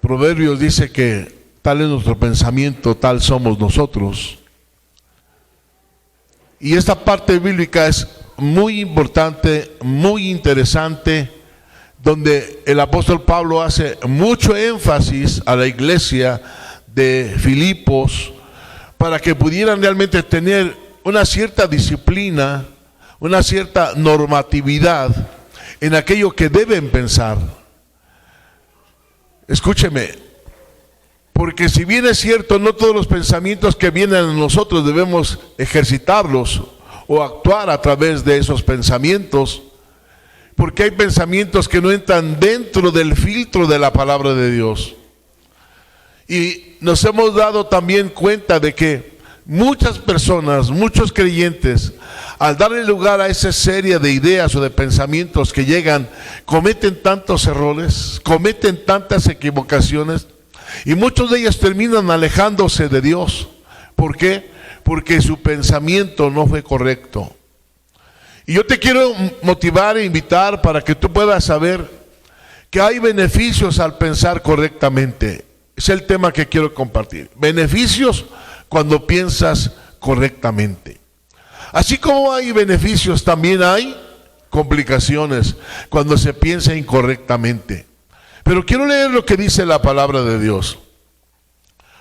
Proverbios dice que tal es nuestro pensamiento, tal somos nosotros. Y esta parte bíblica es muy importante, muy interesante, donde el apóstol Pablo hace mucho énfasis a la iglesia de Filipos para que pudieran realmente tener una cierta disciplina, una cierta normatividad en aquello que deben pensar. Escúcheme, porque si bien es cierto, no todos los pensamientos que vienen a nosotros debemos ejercitarlos o actuar a través de esos pensamientos, porque hay pensamientos que no entran dentro del filtro de la palabra de Dios. Y nos hemos dado también cuenta de que muchas personas, muchos creyentes, al darle lugar a esa serie de ideas o de pensamientos que llegan, cometen tantos errores, cometen tantas equivocaciones, y muchos de ellos terminan alejándose de Dios. ¿Por qué? Porque su pensamiento no fue correcto. Y yo te quiero motivar e invitar para que tú puedas saber que hay beneficios al pensar correctamente. Es el tema que quiero compartir. Beneficios cuando piensas correctamente. Así como hay beneficios, también hay complicaciones cuando se piensa incorrectamente. Pero quiero leer lo que dice la palabra de Dios.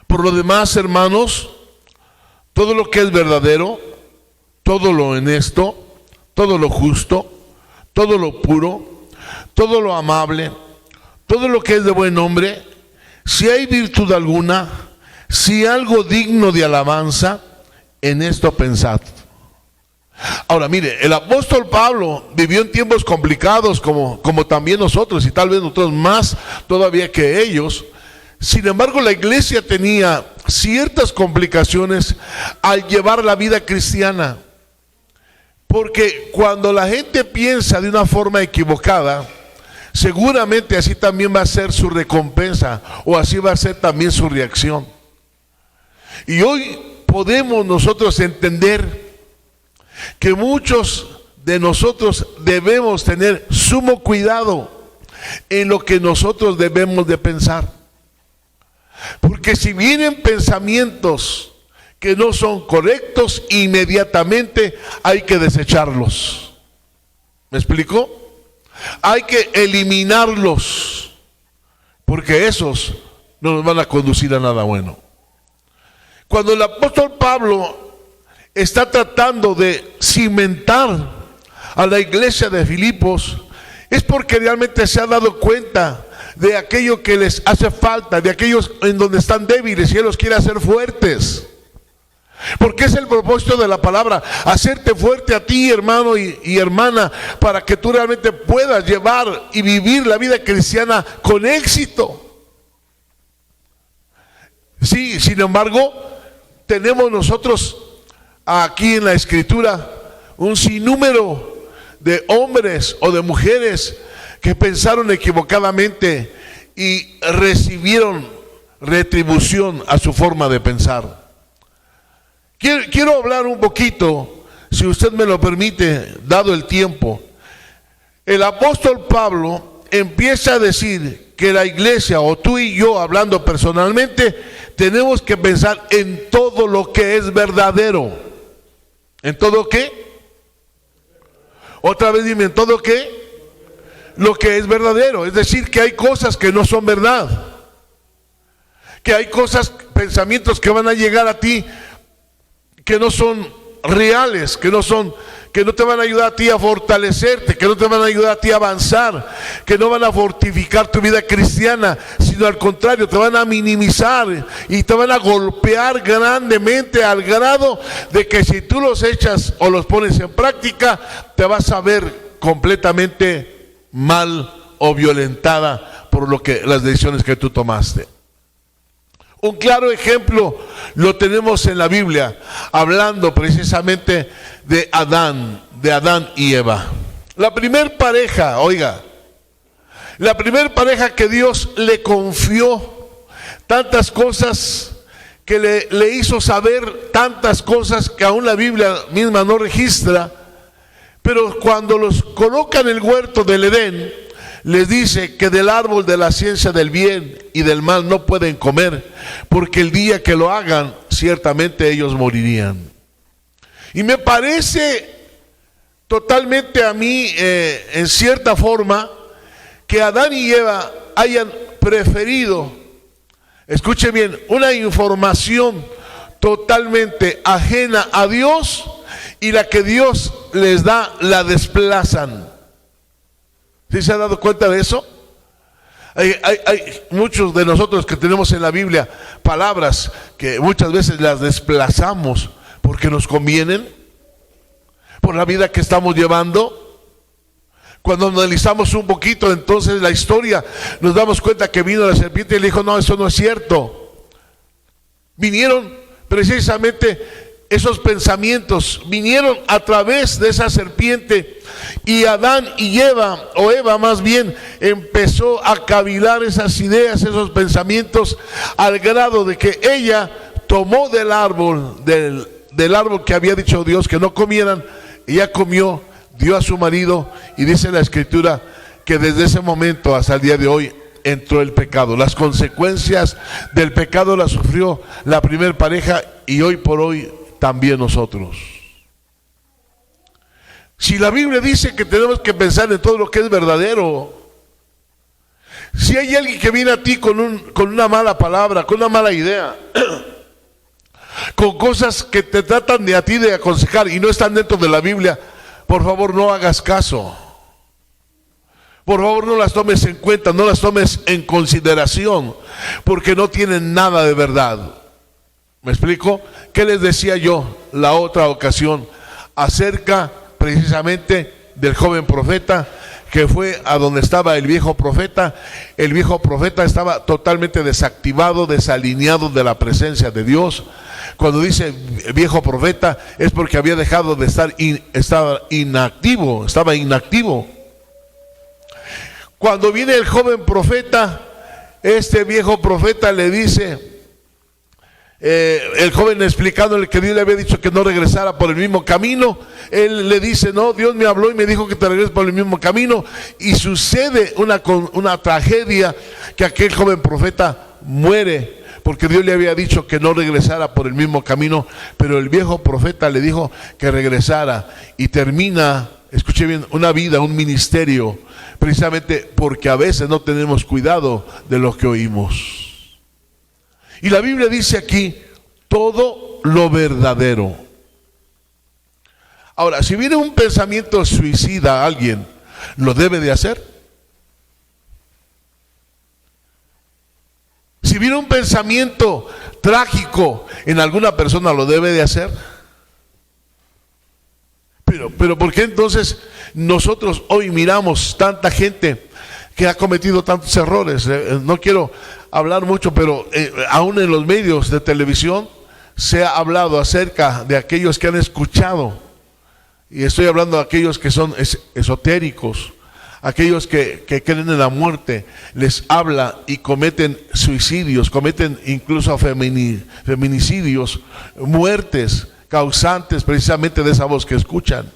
Por lo demás, hermanos, todo lo que es verdadero, todo lo honesto, todo lo justo, todo lo puro, todo lo amable, todo lo que es de buen nombre, si hay virtud alguna, si algo digno de alabanza, en esto pensad. Ahora mire, el apóstol Pablo vivió en tiempos complicados como también nosotros, y tal vez nosotros más todavía que ellos. Sin embargo, la iglesia tenía ciertas complicaciones al llevar la vida cristiana, porque cuando la gente piensa de una forma equivocada, seguramente así también va a ser su recompensa, o así va a ser también su reacción. Y hoy podemos nosotros entender que muchos de nosotros debemos tener sumo cuidado en lo que nosotros debemos de pensar. Porque si vienen pensamientos que no son correctos, inmediatamente hay que desecharlos. ¿Me explico? Hay que eliminarlos, porque esos no nos van a conducir a nada bueno. Cuando el apóstol Pablo está tratando de cimentar a la iglesia de Filipos, es porque realmente se ha dado cuenta de aquello que les hace falta, de aquellos en donde están débiles, y Él los quiere hacer fuertes. Porque es el propósito de la palabra, hacerte fuerte a ti, hermano y hermana, para que tú realmente puedas llevar y vivir la vida cristiana con éxito. Sí, sin embargo, tenemos nosotros aquí en la Escritura un sinnúmero de hombres o de mujeres que pensaron equivocadamente y recibieron retribución a su forma de pensar. Quiero hablar un poquito, si usted me lo permite, dado el tiempo. El apóstol Pablo empieza a decir que la iglesia, o tú y yo hablando personalmente, tenemos que pensar en todo lo que es verdadero. ¿En todo qué? Otra vez dime, ¿en todo qué? Lo que es verdadero. Es decir, que hay cosas que no son verdad, que hay cosas, pensamientos que van a llegar a ti que no son reales, que no te van a ayudar a ti a fortalecerte, que no te van a ayudar a ti a avanzar, que no van a fortificar tu vida cristiana, sino al contrario, te van a minimizar y te van a golpear grandemente, al grado de que si tú los echas o los pones en práctica, te vas a ver completamente mal o violentada por las decisiones que tú tomaste. Un claro ejemplo lo tenemos en la Biblia, hablando precisamente de Adán y Eva. La primer pareja, oiga, la primer pareja que Dios le confió tantas cosas, que le hizo saber tantas cosas que aún la Biblia misma no registra, pero cuando los coloca en el huerto del Edén, les dice que del árbol de la ciencia del bien y del mal no pueden comer, porque el día que lo hagan, ciertamente ellos morirían. Y me parece totalmente a mí, en cierta forma, que Adán y Eva hayan preferido, escuchen bien, una información totalmente ajena a Dios, y la que Dios les da la desplazan. ¿Sí se han dado cuenta de eso? Hay muchos de nosotros que tenemos en la Biblia palabras que muchas veces las desplazamos porque nos convienen, por la vida que estamos llevando. Cuando analizamos un poquito entonces la historia, nos damos cuenta que vino la serpiente y le dijo: no, eso no es cierto. Vinieron precisamente esos pensamientos, vinieron a través de esa serpiente, y Adán y Eva, o Eva más bien, empezó a cavilar esas ideas, esos pensamientos, al grado de que ella tomó del árbol, del árbol que había dicho Dios que no comieran. Ella comió, dio a su marido, y dice la Escritura que desde ese momento hasta el día de hoy entró el pecado. Las consecuencias del pecado las sufrió la primer pareja, y hoy por hoy también nosotros. Si la Biblia dice que tenemos que pensar en todo lo que es verdadero, si hay alguien que viene a ti con una mala palabra, con una mala idea, con cosas que te tratan de a ti de aconsejar y no están dentro de la Biblia, por favor no hagas caso. Por favor no las tomes en cuenta, no las tomes en consideración, porque no tienen nada de verdad. ¿Me explico? ¿Qué les decía yo la otra ocasión acerca precisamente del joven profeta que fue a donde estaba el viejo profeta? El viejo profeta estaba totalmente desactivado, desalineado de la presencia de Dios. Cuando dice viejo profeta es porque había dejado de estaba inactivo. Cuando viene el joven profeta, este viejo profeta le dice, el joven explicándole que Dios le había dicho que no regresara por el mismo camino, él le dice: no, Dios me habló y me dijo que te regreses por el mismo camino. Y sucede una tragedia, que aquel joven profeta muere, porque Dios le había dicho que no regresara por el mismo camino, pero el viejo profeta le dijo que regresara, y termina, escuche bien, una vida, un ministerio, precisamente porque a veces no tenemos cuidado de lo que oímos. Y la Biblia dice aquí: todo lo verdadero. Ahora, si viene un pensamiento suicida a alguien, ¿lo debe de hacer? Si viene un pensamiento trágico en alguna persona, ¿lo debe de hacer? Pero ¿por qué entonces nosotros hoy miramos tanta gente que ha cometido tantos errores? No quiero hablar mucho, pero aún en los medios de televisión se ha hablado acerca de aquellos que han escuchado, y estoy hablando de aquellos que son esotéricos, aquellos que creen en la muerte, les habla y cometen suicidios, cometen incluso feminicidios, muertes causantes precisamente de esa voz que escuchan.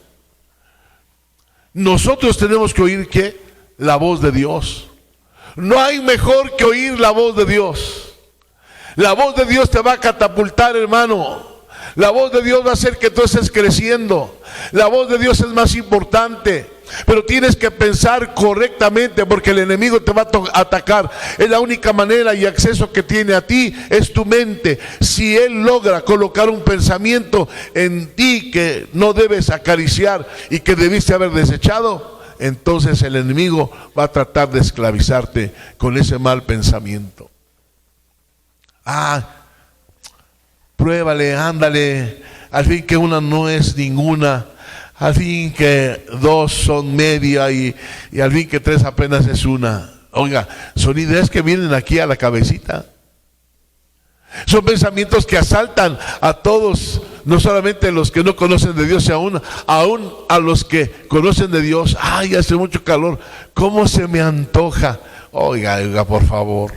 Nosotros tenemos que oír ¿qué? La voz de Dios. No hay mejor que oír la voz de Dios. La voz de Dios te va a catapultar, hermano. La voz de Dios va a hacer que tú estés creciendo. La voz de Dios es más importante. Pero tienes que pensar correctamente, porque el enemigo te va a atacar. Es la única manera y acceso que tiene a ti, es tu mente. Si él logra colocar un pensamiento en ti que no debes acariciar y que debiste haber desechado, entonces el enemigo va a tratar de esclavizarte con ese mal pensamiento. Pruébale, ándale, al fin que una no es ninguna, al fin que dos son media y al fin que tres apenas es una. Oiga, son ideas que vienen aquí a la cabecita. Son pensamientos que asaltan a todos, no solamente los que no conocen de Dios, aún a los que conocen de Dios. Ay, hace mucho calor, ¿cómo se me antoja? Oiga, por favor.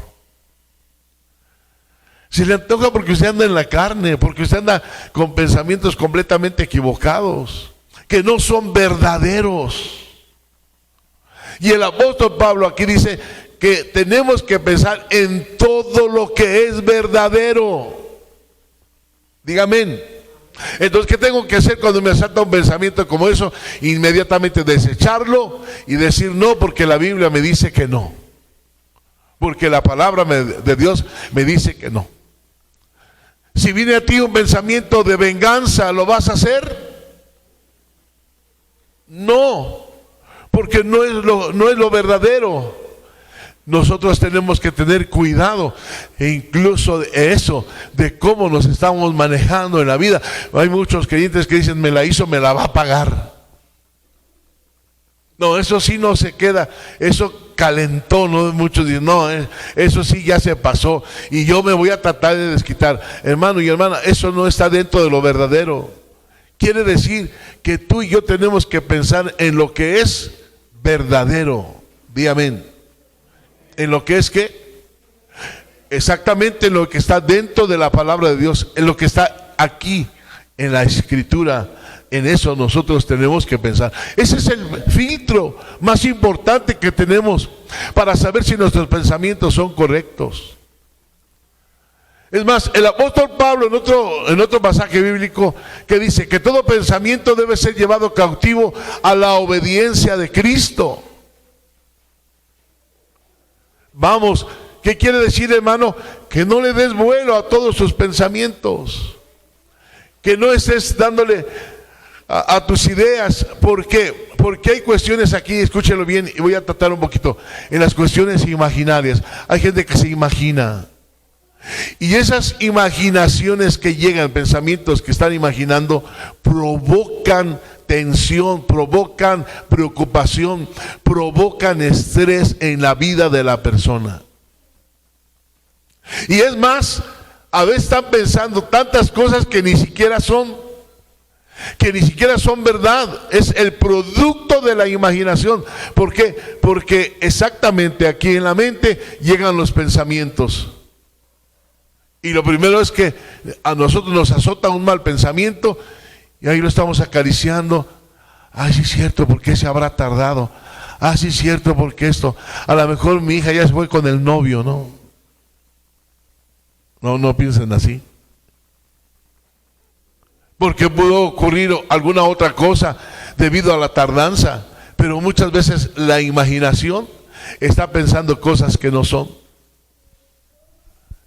Se le antoja porque usted anda en la carne, porque usted anda con pensamientos completamente equivocados, que no son verdaderos. Y el apóstol Pablo aquí dice que tenemos que pensar en todo lo que es verdadero. Dígame. Entonces, ¿qué tengo que hacer cuando me asalta un pensamiento como eso? Inmediatamente desecharlo y decir no, porque la Biblia me dice que no. Porque la palabra de Dios me dice que no. Si viene a ti un pensamiento de venganza, ¿lo vas a hacer? No, porque no es lo verdadero. Nosotros tenemos que tener cuidado, e incluso de eso, de cómo nos estamos manejando en la vida. Hay muchos creyentes que dicen, me la hizo, me la va a pagar. No, eso sí no se queda, eso calentó, ¿no? Muchos dicen, no, eso sí ya se pasó y yo me voy a tratar de desquitar. Hermano y hermana, eso no está dentro de lo verdadero. Quiere decir que tú y yo tenemos que pensar en lo que es verdadero. Di amén. En lo que es que, exactamente en lo que está dentro de la palabra de Dios, en lo que está aquí en la Escritura. En eso nosotros tenemos que pensar. Ese es el filtro más importante que tenemos para saber si nuestros pensamientos son correctos. Es más, el apóstol Pablo en otro pasaje bíblico que dice que todo pensamiento debe ser llevado cautivo a la obediencia de Cristo. Vamos, ¿qué quiere decir, hermano? Que no le des vuelo a todos sus pensamientos. Que no estés dándole a tus ideas. ¿Por qué? Porque hay cuestiones aquí, escúchelo bien, y voy a tratar un poquito en las cuestiones imaginarias. Hay gente que se imagina, y esas imaginaciones que llegan, pensamientos que están imaginando, provocan tensión, provocan preocupación, provocan estrés en la vida de la persona. Y es más, a veces están pensando tantas cosas que ni siquiera son verdad. Es el producto de la imaginación. ¿Por qué? Porque exactamente aquí en la mente llegan los pensamientos. Y lo primero es que a nosotros nos azota un mal pensamiento y ahí lo estamos acariciando. Ay, sí es cierto, ¿por qué se habrá tardado? Ah, sí es cierto, porque esto, a lo mejor mi hija ya se fue con el novio, ¿no? No piensen así. Porque pudo ocurrir alguna otra cosa debido a la tardanza, pero muchas veces la imaginación está pensando cosas que no son.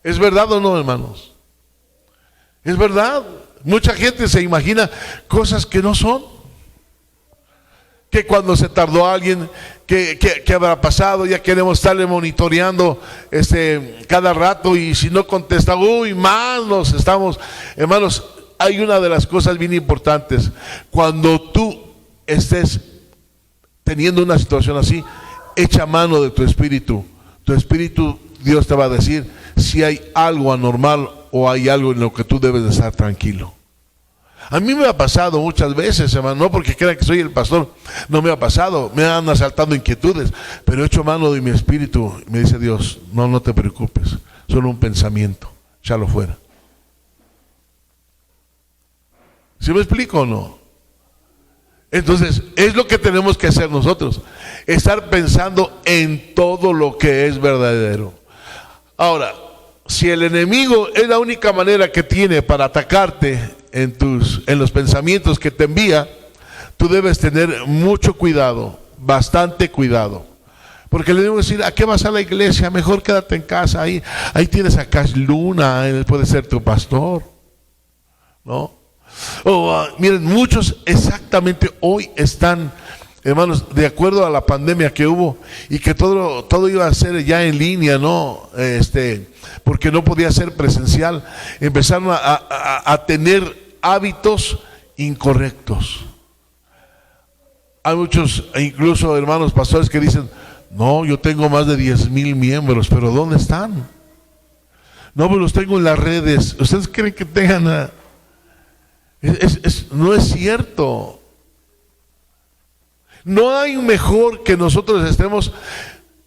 ¿Es verdad o no, hermanos? Es verdad. Mucha gente se imagina cosas que no son. Que cuando se tardó alguien, ¿qué habrá pasado? Ya queremos estarle monitoreando cada rato, y si no contesta, más nos estamos. Hermanos, hay una de las cosas bien importantes. Cuando tú estés teniendo una situación así, echa mano de tu espíritu. Tu espíritu, Dios te va a decir si hay algo anormal o hay algo en lo que tú debes de estar tranquilo. A mí me ha pasado muchas veces, hermano, no porque crean que soy el pastor, no me ha pasado, me han asaltado inquietudes, pero he hecho mano de mi espíritu y me dice Dios, no te preocupes, solo un pensamiento, échalo fuera. ¿Sí me explico o no? Entonces, es lo que tenemos que hacer nosotros, estar pensando en todo lo que es verdadero. Ahora, si el enemigo es la única manera que tiene para atacarte en los pensamientos que te envía, tú debes tener mucho cuidado, bastante cuidado. Porque le debo decir, ¿a qué vas a la iglesia? Mejor quédate en casa, ahí tienes a Cash Luna, él puede ser tu pastor, ¿no? Miren, muchos exactamente hoy están, hermanos, de acuerdo a la pandemia que hubo y que todo iba a ser ya en línea, ¿no? Porque no podía ser presencial, empezaron a tener hábitos incorrectos. Hay muchos, incluso hermanos pastores, que dicen, no, yo tengo más de 10,000 miembros, pero ¿dónde están? No, pues los tengo en las redes. ¿Ustedes creen que tengan no es cierto. No hay mejor que nosotros estemos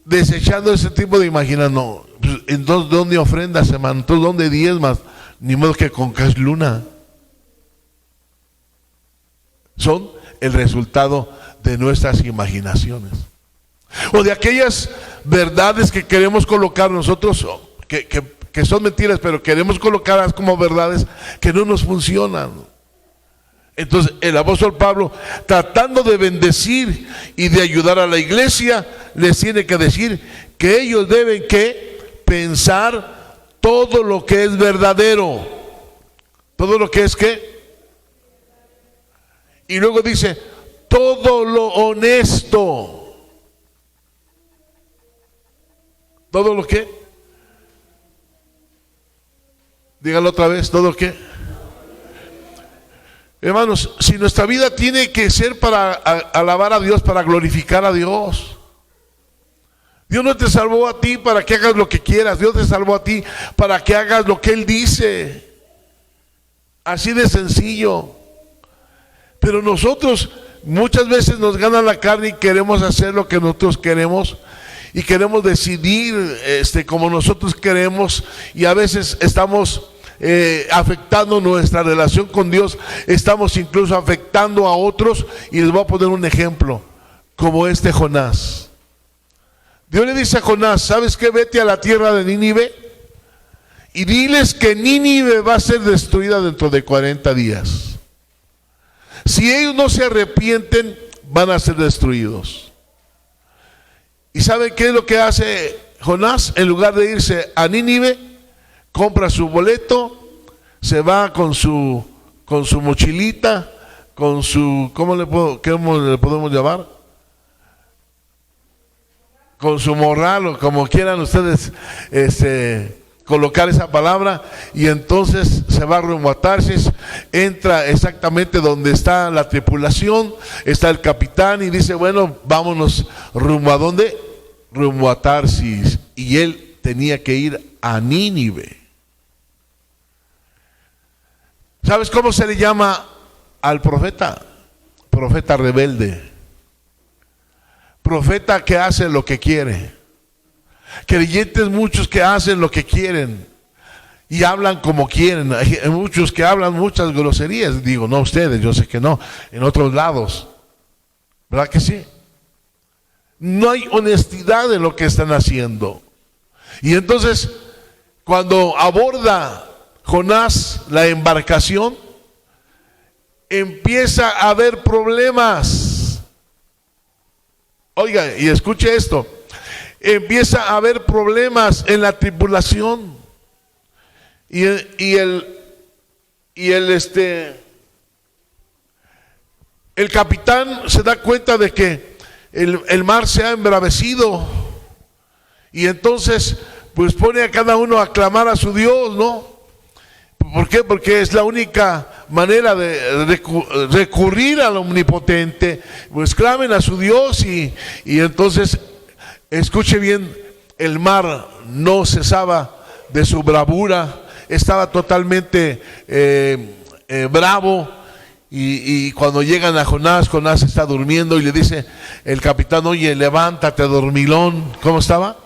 desechando ese tipo de imaginación. No, pues, entonces, ¿dónde ofrendas, hermano? Entonces, ¿dónde diezmas? Ni modo que con Cash Luna. Son el resultado de nuestras imaginaciones. o de aquellas verdades que queremos colocar nosotros, que son mentiras, pero queremos colocarlas como verdades que no nos funcionan. Entonces el apóstol Pablo, tratando de bendecir y de ayudar a la iglesia, les tiene que decir que ellos deben que pensar todo lo que es verdadero, todo lo que es que, y luego dice todo lo honesto, todo lo que, dígalo otra vez, todo lo que. Hermanos, si nuestra vida tiene que ser para alabar a Dios, para glorificar a Dios. Dios no te salvó a ti para que hagas lo que quieras. Dios te salvó a ti para que hagas lo que Él dice. Así de sencillo. Pero nosotros muchas veces nos gana la carne y queremos hacer lo que nosotros queremos. Y queremos decidir como nosotros queremos. Y a veces estamos afectando nuestra relación con Dios, estamos incluso afectando a otros. Y les voy a poner un ejemplo, como Jonás. Dios le dice a Jonás, ¿sabes qué? Vete a la tierra de Nínive y diles que Nínive va a ser destruida dentro de 40 días. Si ellos no se arrepienten, van a ser destruidos. ¿Y saben qué es lo que hace Jonás? En lugar de irse a Nínive, compra su boleto, se va con su mochilita, con su, ¿cómo le podemos llamar? Con su morral, o como quieran ustedes colocar esa palabra, y entonces se va rumbo a Tarsis, entra exactamente donde está la tripulación, está el capitán, y dice, bueno, vámonos rumbo a ¿dónde? Rumbo a Tarsis, y él tenía que ir a Nínive. ¿Sabes cómo se le llama al profeta? Profeta rebelde. Profeta que hace lo que quiere. Creyentes muchos que hacen lo que quieren y hablan como quieren. Hay muchos que hablan muchas groserías. Digo, no ustedes, yo sé que no, en otros lados. ¿Verdad que sí? No hay honestidad en lo que están haciendo. Y entonces, cuando aborda Jonás la embarcación, empieza a haber problemas. Oiga, y escuche esto. Empieza a haber problemas en la tripulación. El capitán se da cuenta de que el mar se ha embravecido. Y entonces, pues pone a cada uno a clamar a su Dios, ¿no? ¿Por qué? Porque es la única manera de recurrir al omnipotente. Pues clamen a su Dios y entonces, escuche bien, el mar no cesaba de su bravura, estaba totalmente bravo. Y cuando llegan a Jonás, Jonás está durmiendo y le dice el capitán, oye, levántate, dormilón. ¿Cómo estaba?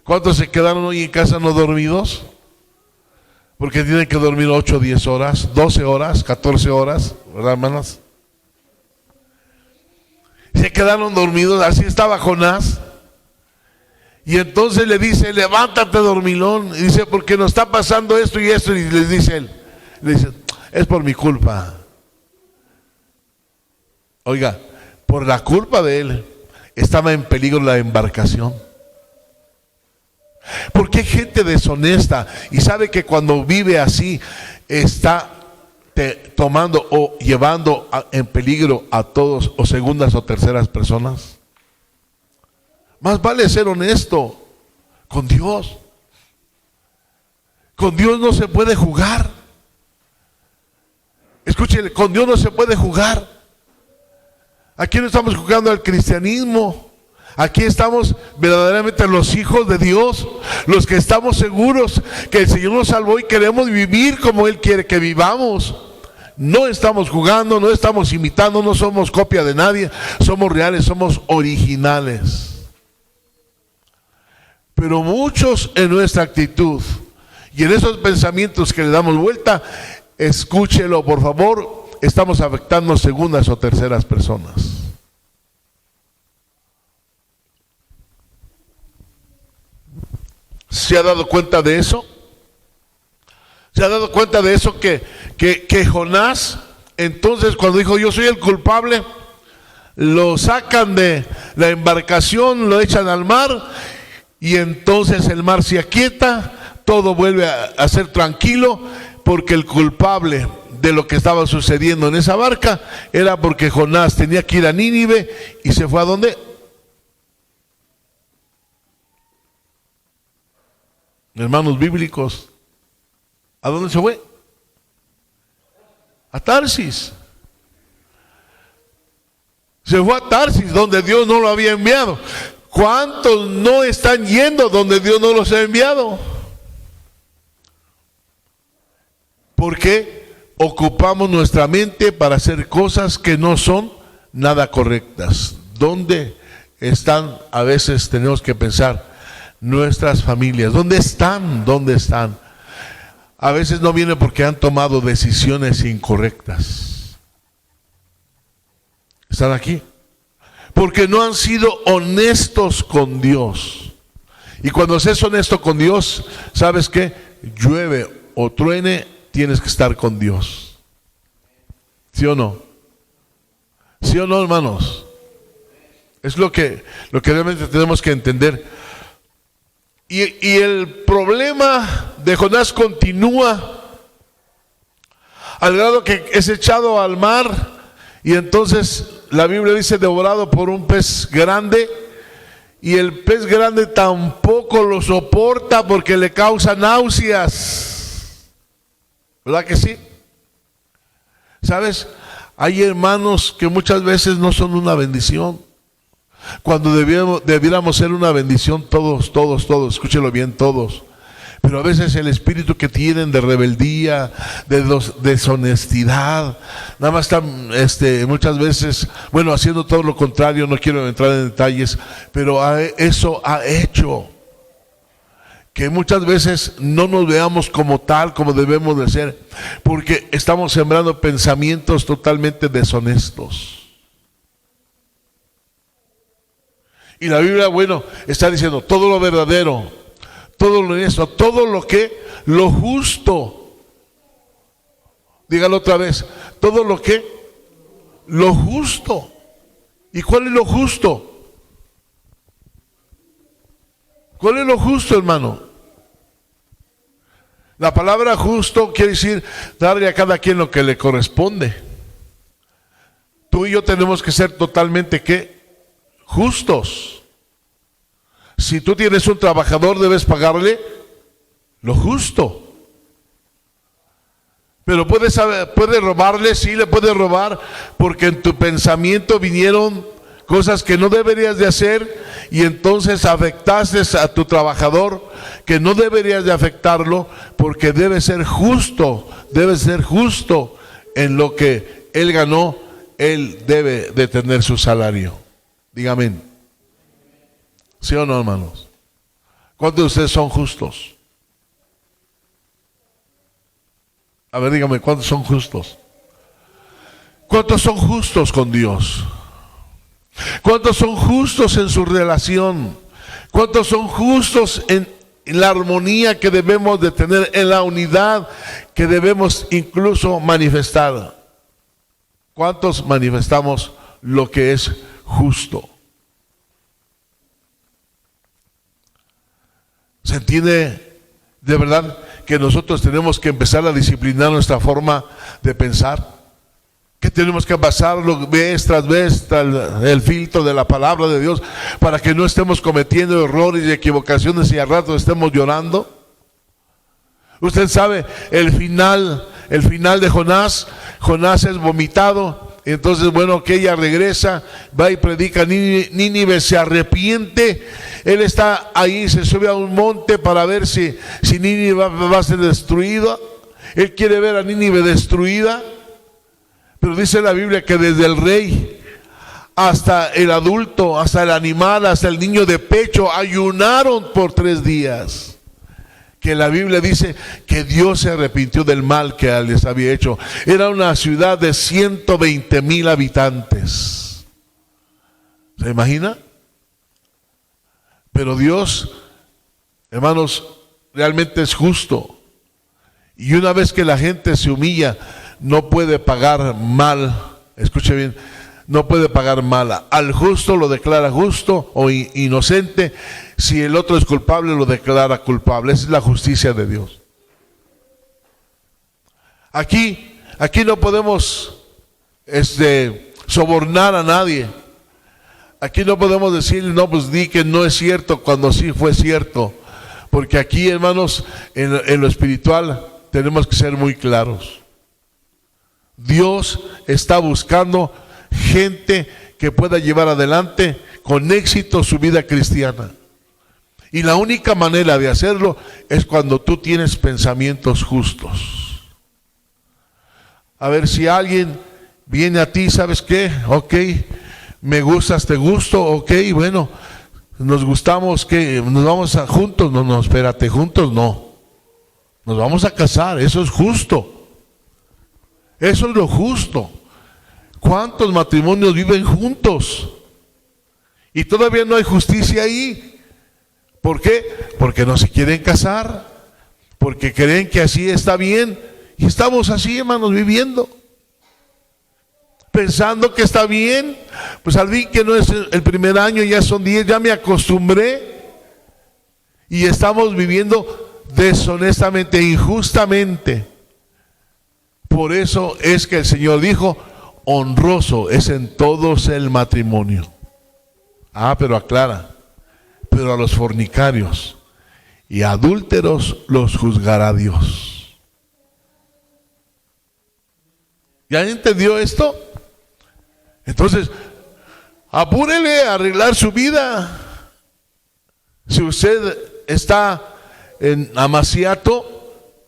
¿Cuántos se quedaron hoy en casa no dormidos? Porque tienen que dormir 8, 10 horas, 12 horas, 14 horas, ¿verdad, hermanas? Se quedaron dormidos, así estaba Jonás. Y entonces le dice, levántate, dormilón. Y dice, porque nos está pasando esto y esto. Y le dice él, es por mi culpa. Oiga, por la culpa de él estaba en peligro la embarcación. Porque hay gente deshonesta y sabe que cuando vive así está tomando o llevando en peligro a todos o segundas o terceras personas. Más vale ser honesto con Dios. Con Dios no se puede jugar. Escúchele, con Dios no se puede jugar. Aquí no estamos jugando al cristianismo. Aquí estamos verdaderamente los hijos de Dios, los que estamos seguros que el Señor nos salvó y queremos vivir como Él quiere que vivamos. No estamos jugando, no estamos imitando, no somos copia de nadie, somos reales, somos originales. Pero muchos en nuestra actitud y en esos pensamientos que le damos vuelta, escúchelo por favor, estamos afectando segundas o terceras personas. ¿Se ha dado cuenta de eso? ¿Se ha dado cuenta de eso que Jonás, entonces cuando dijo yo soy el culpable, lo sacan de la embarcación, lo echan al mar y entonces el mar se aquieta, todo vuelve a ser tranquilo porque el culpable de lo que estaba sucediendo en esa barca era porque Jonás tenía que ir a Nínive y se fue ¿a dónde? Hermanos bíblicos, ¿a dónde se fue? A Tarsis. Se fue a Tarsis, donde Dios no lo había enviado. ¿Cuántos no están yendo donde Dios no los ha enviado? Porque ocupamos nuestra mente para hacer cosas que no son nada correctas. ¿Dónde están? A veces tenemos que pensar nuestras familias. ¿Dónde están? ¿Dónde están? A veces no viene porque han tomado decisiones incorrectas. Están aquí porque no han sido honestos con Dios. Y cuando seas honesto con Dios, ¿sabes qué? Llueve o truene, tienes que estar con Dios. ¿Sí o no? ¿Sí o no, hermanos? Es lo que realmente tenemos que entender. Y el problema de Jonás continúa al grado que es echado al mar y entonces la Biblia dice devorado por un pez grande, y el pez grande tampoco lo soporta porque le causa náuseas. ¿Verdad que sí? ¿Sabes? Hay hermanos que muchas veces no son una bendición, cuando debiéramos ser una bendición todos, escúchelo bien, todos. Pero a veces el espíritu que tienen de rebeldía, de deshonestidad, nada más están muchas veces, bueno, haciendo todo lo contrario. No quiero entrar en detalles, pero eso ha hecho que muchas veces no nos veamos como tal, como debemos de ser, porque estamos sembrando pensamientos totalmente deshonestos. Y la Biblia, bueno, está diciendo todo lo verdadero, todo lo honesto, todo lo justo. Dígalo otra vez, todo lo justo. ¿Y cuál es lo justo? ¿Cuál es lo justo, hermano? La palabra justo quiere decir darle a cada quien lo que le corresponde. Tú y yo tenemos que ser totalmente, ¿qué? Justos. Si tú tienes un trabajador, debes pagarle lo justo. Pero puedes robarle, sí le puedes robar, porque en tu pensamiento vinieron cosas que no deberías de hacer y entonces afectaste a tu trabajador, que no deberías de afectarlo, porque debe ser justo en lo que él ganó, él debe de tener su salario. Dígame, ¿sí o no, hermanos? ¿Cuántos de ustedes son justos? A ver, dígame, ¿cuántos son justos? ¿Cuántos son justos con Dios? ¿Cuántos son justos en su relación? ¿Cuántos son justos en la armonía que debemos de tener, en la unidad que debemos incluso manifestar? ¿Cuántos manifestamos lo que es justo? ¿Se entiende de verdad que nosotros tenemos que empezar a disciplinar nuestra forma de pensar? Que tenemos que pasarlo vez tras vez el filtro de la palabra de Dios para que no estemos cometiendo errores y equivocaciones y al rato estemos llorando. Usted sabe el final de Jonás es vomitado. Entonces, bueno, que ella regresa, va y predica. Nínive se arrepiente. Él está ahí, se sube a un monte para ver si Nínive va a ser destruida. Él quiere ver a Nínive destruida. Pero dice la Biblia que desde el rey hasta el adulto, hasta el animal, hasta el niño de pecho, ayunaron por 3 días. Que la Biblia dice que Dios se arrepintió del mal que les había hecho. Era una ciudad de 120,000 habitantes. ¿Se imagina? Pero Dios Hermanos, realmente es justo. Y una vez que la gente se humilla, no puede pagar mal. Escuche bien, no puede pagar mal. Al justo lo declara justo o inocente. Si el otro es culpable, lo declara culpable. Esa es la justicia de Dios. Aquí no podemos sobornar a nadie. Aquí no podemos decir, no, pues di que no es cierto cuando sí fue cierto. Porque aquí, hermanos, en lo espiritual tenemos que ser muy claros. Dios está buscando gente que pueda llevar adelante con éxito su vida cristiana. Y la única manera de hacerlo es cuando tú tienes pensamientos justos. A ver, si alguien viene a ti, ¿sabes qué? Ok, me gustas, te gusto, ok, bueno, nos gustamos, que nos vamos a juntos, no, espérate, juntos no. Nos vamos a casar, eso es justo. Eso es lo justo. ¿Cuántos matrimonios viven juntos? Y todavía no hay justicia ahí. ¿Por qué? Porque no se quieren casar, porque creen que así está bien. Y estamos así, hermanos, viviendo, pensando que está bien. Pues al fin que no es el primer año, ya son 10, ya me acostumbré. Y estamos viviendo deshonestamente, injustamente. Por eso es que el Señor dijo, honroso es en todos el matrimonio. Pero aclara, pero a los fornicarios y adúlteros los juzgará Dios. ¿Ya entendió esto? Entonces, apúrele a arreglar su vida. Si usted está en amaciato,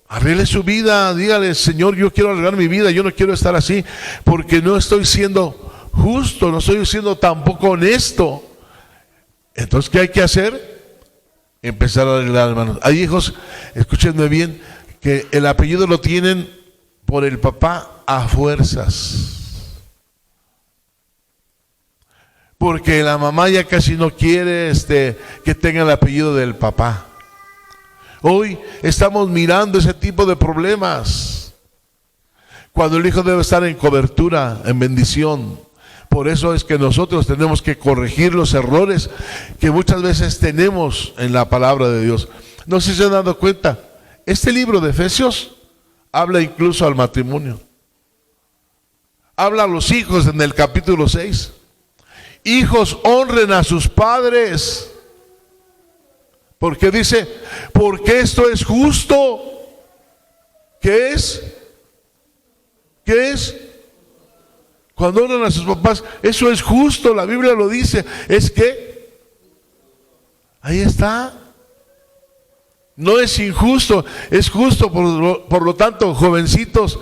arregle su vida, dígale, Señor, yo quiero arreglar mi vida, yo no quiero estar así, porque no estoy siendo justo, no estoy siendo tampoco honesto. Entonces, ¿qué hay que hacer? Empezar a arreglar, hermanos. Hay hijos, escúchenme bien, que el apellido lo tienen por el papá a fuerzas. Porque la mamá ya casi no quiere que tenga el apellido del papá. Hoy estamos mirando ese tipo de problemas, cuando el hijo debe estar en cobertura, en bendición. Por eso es que nosotros tenemos que corregir los errores que muchas veces tenemos en la palabra de Dios. No sé si se han dado cuenta, este libro de Efesios habla incluso al matrimonio. Habla a los hijos en el capítulo 6. Hijos, honren a sus padres. Porque dice, porque esto es justo. ¿Qué es? ¿Qué es? Cuando honran a sus papás, eso es justo, la Biblia lo dice. Es que, ahí está. No es injusto, es justo. Por lo tanto, jovencitos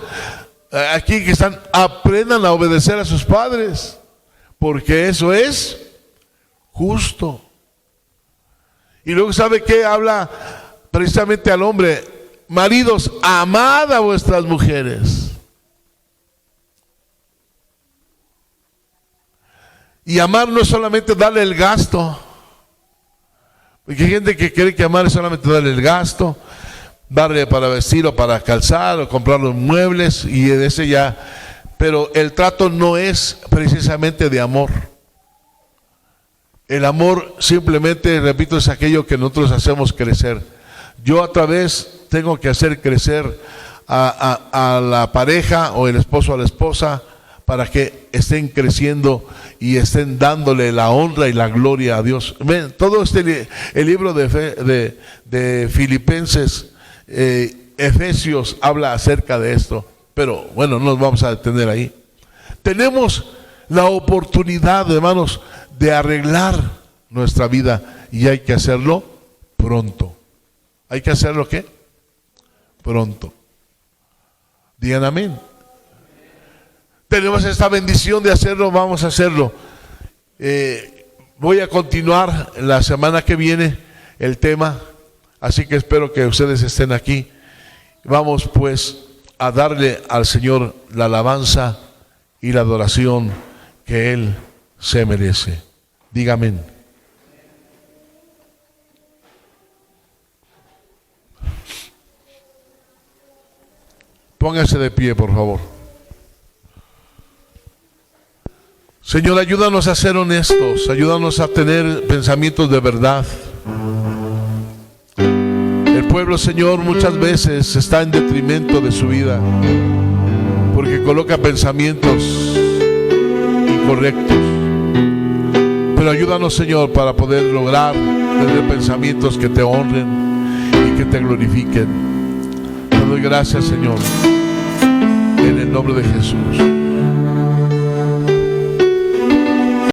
aquí que están, aprendan a obedecer a sus padres. Porque eso es justo. Y luego, ¿sabe qué? Habla precisamente al hombre. Maridos, amad a vuestras mujeres. Y amar no es solamente darle el gasto. Porque hay gente que cree que amar es solamente darle el gasto, darle para vestir o para calzar o comprar los muebles y de ese ya. Pero el trato no es precisamente de amor. El amor simplemente, repito, es aquello que nosotros hacemos crecer. Yo a través tengo que hacer crecer a la pareja o el esposo a la esposa para que estén creciendo y estén dándole la honra y la gloria a Dios. Ven, todo el libro de Filipenses, Efesios habla acerca de esto. Pero bueno, no nos vamos a detener ahí. Tenemos la oportunidad, hermanos, de arreglar nuestra vida y hay que hacerlo pronto. ¿Hay que hacerlo qué? Pronto. Digan amén. Tenemos esta bendición de hacerlo, vamos a hacerlo. Voy a continuar la semana que viene el tema, así que espero que ustedes estén aquí. Vamos pues a darle al Señor la alabanza y la adoración que Él se merece. Diga amén. Póngase de pie, por favor. Señor, ayúdanos a ser honestos, ayúdanos a tener pensamientos de verdad. El pueblo, Señor, muchas veces está en detrimento de su vida porque coloca pensamientos incorrectos. Pero ayúdanos, Señor, para poder lograr tener pensamientos que te honren y que te glorifiquen. Te doy gracias, Señor, en el nombre de Jesús.